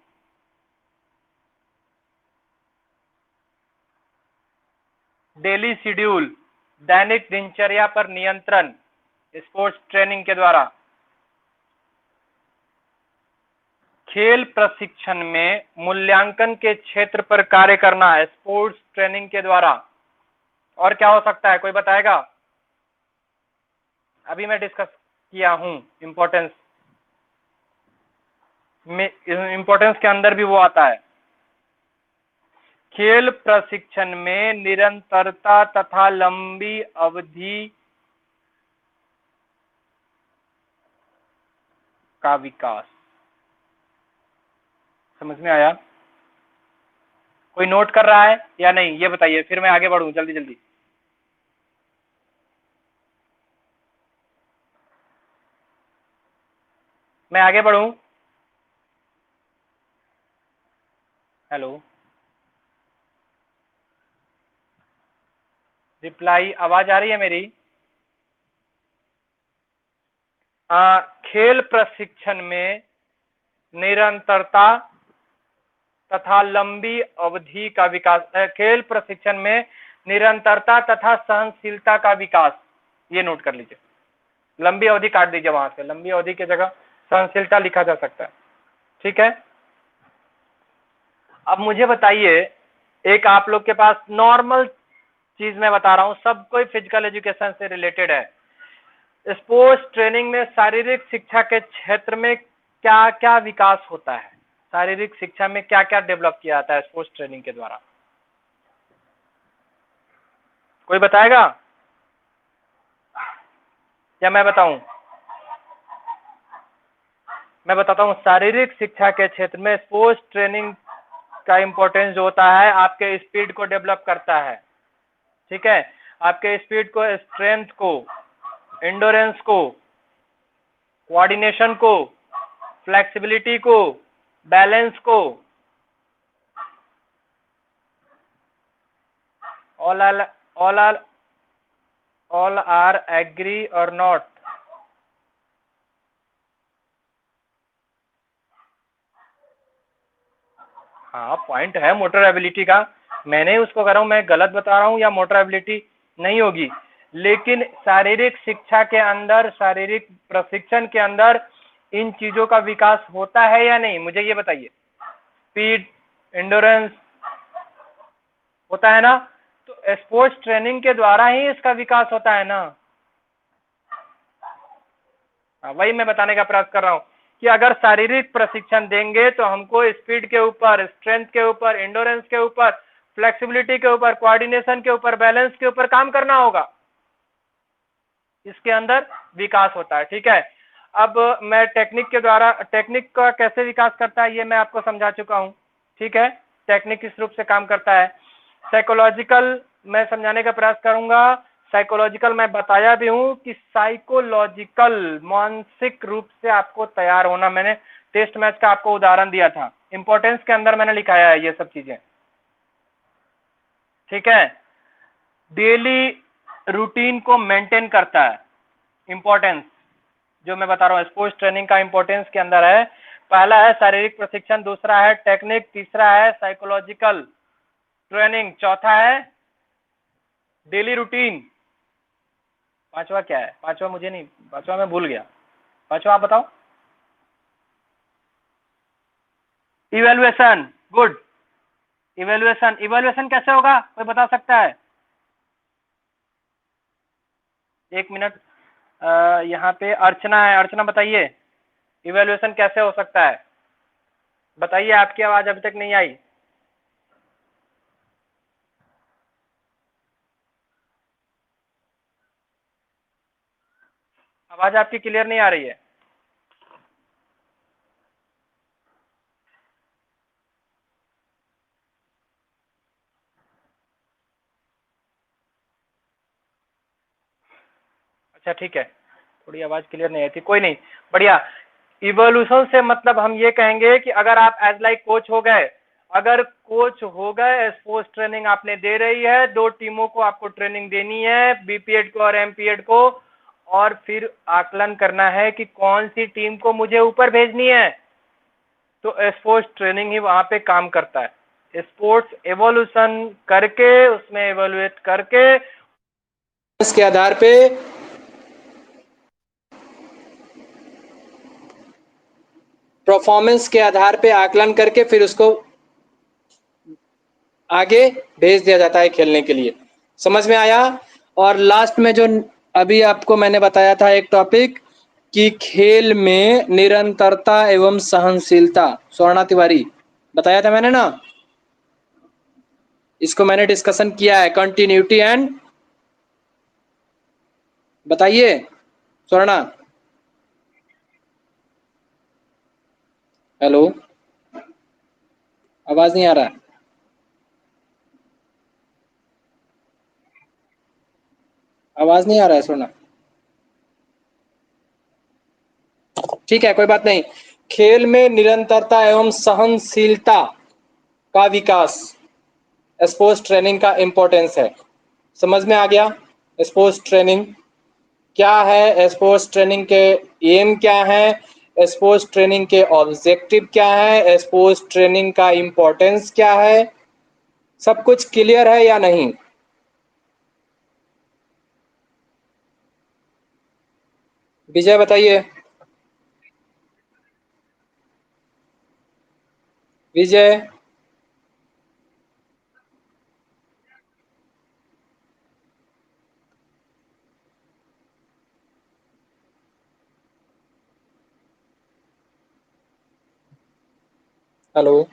डेली शेड्यूल, दैनिक दिनचर्या पर नियंत्रण स्पोर्ट्स ट्रेनिंग के द्वारा। खेल प्रशिक्षण में मूल्यांकन के क्षेत्र पर कार्य करना है स्पोर्ट्स ट्रेनिंग के द्वारा। और क्या हो सकता है, कोई बताएगा? अभी मैं डिस्कस किया हूं इंपॉर्टेंस में, इंपॉर्टेंस के अंदर भी वो आता है। खेल प्रशिक्षण में निरंतरता तथा लंबी अवधि का विकास। समझ में आया? कोई नोट कर रहा है या नहीं, ये बताइए, फिर मैं आगे बढ़ूं जल्दी जल्दी। मैं आगे बढ़ूं? हेलो, रिप्लाई, आवाज आ रही है मेरी? खेल प्रशिक्षण में निरंतरता तथा लंबी अवधि का विकास। खेल प्रशिक्षण में निरंतरता तथा सहनशीलता का विकास, ये नोट कर लीजिए। लंबी अवधि काट दीजिए वहां से, लंबी अवधि की जगह सहनशीलता लिखा जा सकता है। ठीक है, अब मुझे बताइए, एक आप लोग के पास नॉर्मल चीज मैं बता रहा हूं, सब कोई फिजिकल एजुकेशन से रिलेटेड है। स्पोर्ट्स ट्रेनिंग में शारीरिक शिक्षा के क्षेत्र में क्या क्या विकास होता है, शारीरिक शिक्षा में क्या क्या डेवलप किया जाता है स्पोर्ट्स ट्रेनिंग के द्वारा, कोई बताएगा या मैं बताऊं? मैं बताता हूं, शारीरिक शिक्षा के क्षेत्र में स्पोर्ट्स ट्रेनिंग का इंपॉर्टेंस जो होता है, आपके स्पीड को डेवलप करता है। ठीक है, आपके स्पीड को, स्ट्रेंथ को, एंडोरेंस को, कोऑर्डिनेशन को, फ्लेक्सिबिलिटी को, बैलेंस को, ऑल आर एग्री और नॉट? हाँ, पॉइंट है मोटर एबिलिटी का, मैंने उसको कर रहा हूँ, मैं गलत बता रहा हूँ या मोटर एबिलिटी नहीं होगी, लेकिन शारीरिक शिक्षा के अंदर, शारीरिक प्रशिक्षण के अंदर इन चीजों का विकास होता है या नहीं, मुझे ये बताइए। स्पीड, एंडोरेंस होता है ना, तो स्पोर्ट्स ट्रेनिंग के द्वारा ही इसका विकास होता है ना। वही मैं बताने का प्रयास कर रहा हूँ कि अगर शारीरिक प्रशिक्षण देंगे तो हमको स्पीड के ऊपर, स्ट्रेंथ के ऊपर, एंडोरेंस के ऊपर, फ्लेक्सिबिलिटी के ऊपर, कोऑर्डिनेशन के ऊपर, बैलेंस के ऊपर काम करना होगा, इसके अंदर विकास होता है। ठीक है, अब मैं टेक्निक के द्वारा, टेक्निक का कैसे विकास करता है ये मैं आपको समझा चुका हूं। ठीक है, टेक्निक किस रूप से काम करता है। साइकोलॉजिकल मैं समझाने का प्रयास करूंगा। साइकोलॉजिकल मैं बताया भी हूं कि साइकोलॉजिकल, मानसिक रूप से आपको तैयार होना, मैंने टेस्ट मैच का आपको उदाहरण दिया था, इंपॉर्टेंस के अंदर मैंने लिखाया है ये सब चीजें। ठीक है, डेली रूटीन को मेंटेन करता है। इंपॉर्टेंस जो मैं बता रहा हूँ स्पोर्ट्स ट्रेनिंग का इंपॉर्टेंस के अंदर है, पहला है शारीरिक प्रशिक्षण, दूसरा है टेक्निक, तीसरा है साइकोलॉजिकल ट्रेनिंग, चौथा है डेली रूटीन, पांचवा क्या है? पांचवा मुझे नहीं, पांचवा मैं भूल गया, पांचवा आप बताओ। Evaluation, good. इवेल्युएशन, इवेल्युएशन कैसे होगा कोई बता सकता है? एक मिनट, यहाँ पे अर्चना है, अर्चना बताइए इवेल्युएशन कैसे हो सकता है, बताइए, आपकी आवाज अभी तक नहीं आई। आवाज आपकी क्लियर नहीं आ रही है। अच्छा ठीक है, थोड़ी आवाज क्लियर नहीं आई थी, कोई नहीं, बढ़िया। इवोल्यूशन से मतलब हम ये कहेंगे कि अगर आप एज लाइक कोच हो गए, अगर कोच हो गए, स्पोर्ट्स ट्रेनिंग आपने दे रही है, दो टीमों को आपको ट्रेनिंग देनी है, बीपीएड को और एमपीएड को, और फिर आकलन करना है कि कौन सी टीम को मुझे ऊपर भेजनी है, तो स्पोर्ट्स ट्रेनिंग ही वहां पे काम करता है। स्पोर्ट्स एवोल्यूशन करके, उसमें एवोल्यूएट करके, इसके आधार पे परफॉर्मेंस के आधार पे आकलन करके फिर उसको आगे भेज दिया जाता है खेलने के लिए। समझ में आया? और लास्ट में जो अभी आपको मैंने बताया था एक टॉपिक कि खेल में निरंतरता एवं सहनशीलता, स्वर्णा तिवारी बताया था मैंने ना, इसको मैंने डिस्कशन किया है, कंटिन्यूटी एंड, बताइए स्वर्णा। हेलो, आवाज नहीं आ रहा, आवाज नहीं आ रहा है स्वर्णा। ठीक है, कोई बात नहीं। खेल में निरंतरता एवं सहनशीलता का विकास स्पोर्ट्स ट्रेनिंग का इंपॉर्टेंस है। समझ में आ गया? स्पोर्ट्स ट्रेनिंग क्या है, स्पोर्ट्स ट्रेनिंग के एम क्या है, स्पोर्ट्स ट्रेनिंग के ऑब्जेक्टिव क्या है, स्पोर्ट्स ट्रेनिंग का इंपॉर्टेंस क्या है, सब कुछ क्लियर है या नहीं? विजय बताइए। विजय, हेलो,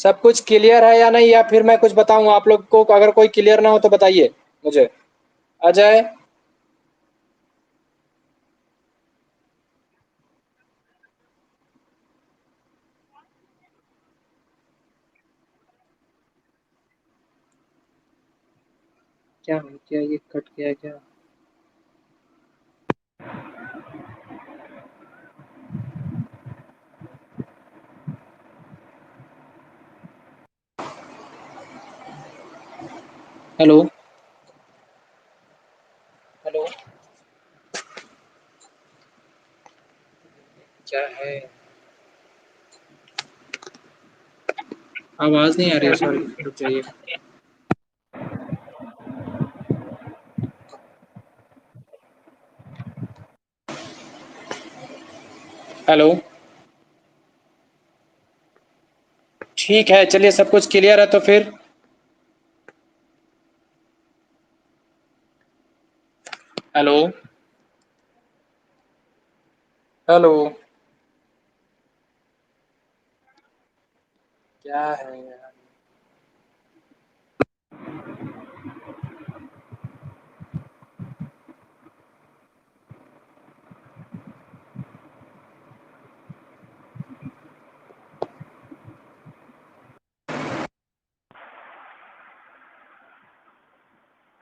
सब कुछ क्लियर है या नहीं, या फिर मैं कुछ बताऊं आप लोग को? अगर कोई क्लियर ना हो तो बताइए मुझे। अजय, क्या हो क्या, ये कट गया क्या? हेलो, हेलो, क्या है, आवाज नहीं आ रही है, सॉरी, रुक जाइए। हेलो, ठीक है, चलिए सब कुछ क्लियर है तो फिर हेलो, हेलो, क्या है यार?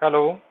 हेलो।